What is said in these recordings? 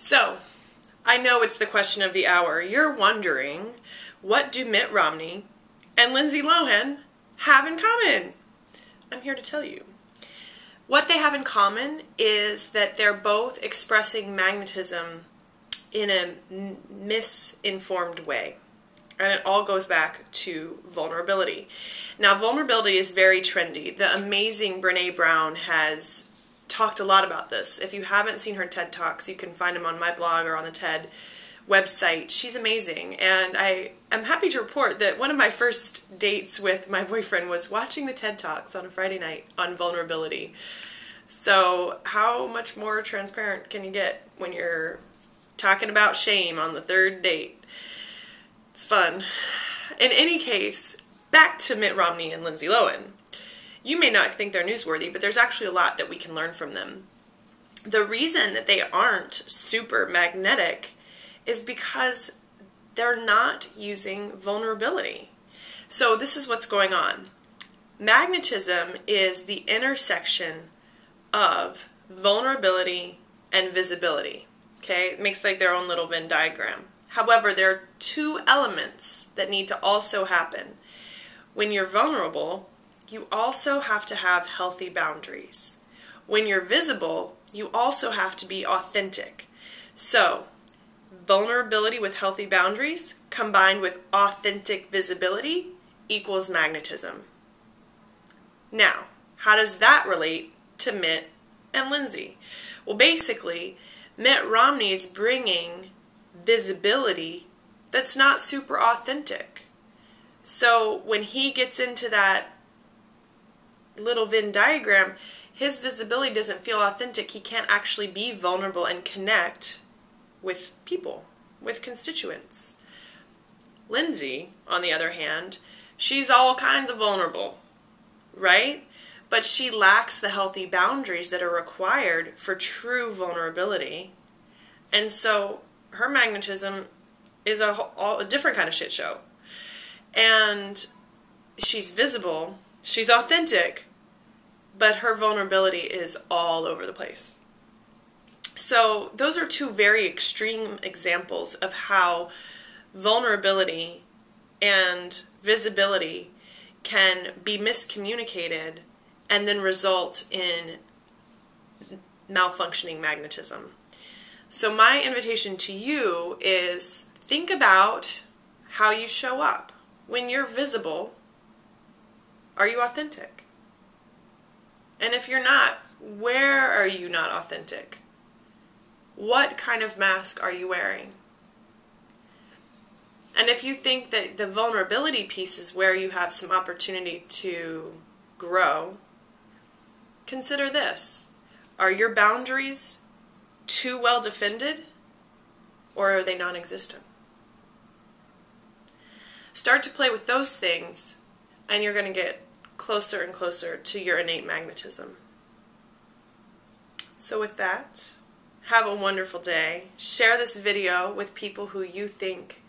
So, I know it's the question of the hour. You're wondering, what do Mitt Romney and Lindsay Lohan have in common? I'm here to tell you. What they have in common is that they're both expressing magnetism in a misinformed way. And it all goes back to vulnerability. Now, vulnerability is very trendy. The amazing Britney has talked a lot about this. If you haven't seen her TED Talks, you can find them on my blog or on the TED website. She's amazing. And I am happy to report that one of my first dates with my boyfriend was watching the TED Talks on a Friday night on vulnerability. So how much more transparent can you get when you're talking about shame on the third date? It's fun. In any case, back to Mitt Romney and Lindsay Lohan. You may not think they're newsworthy, but there's actually a lot that we can learn from them. The reason that they aren't super magnetic is because they're not using vulnerability. So this is what's going on. Magnetism is the intersection of vulnerability and visibility. Okay, it makes like their own little Venn diagram. However, there are two elements that need to also happen. When you're vulnerable, you also have to have healthy boundaries. When you're visible, you also have to be authentic. So, vulnerability with healthy boundaries combined with authentic visibility equals magnetism. Now, how does that relate to Mitt and Lindsay? Well, basically, Mitt Romney is bringing visibility that's not super authentic. So when he gets into that little Venn diagram, his visibility doesn't feel authentic. He can't actually be vulnerable and connect with people, with constituents. Lindsay, on the other hand, she's all kinds of vulnerable, right? But she lacks the healthy boundaries that are required for true vulnerability. And so her magnetism is a different kind of shit show. And she's visible, she's authentic, but her vulnerability is all over the place. So those are two very extreme examples of how vulnerability and visibility can be miscommunicated and then result in malfunctioning magnetism. So my invitation to you is think about how you show up. When you're visible, are you authentic? And if you're not, where are you not authentic? What kind of mask are you wearing? And if you think that the vulnerability piece is where you have some opportunity to grow, consider this. Are your boundaries too well defended, or are they non-existent? Start to play with those things, and you're going to get closer and closer to your innate magnetism. So with that, have a wonderful day. Share this video with people who you think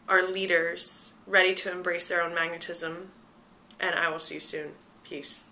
are leaders ready to embrace their own magnetism, and I will see you soon. Peace.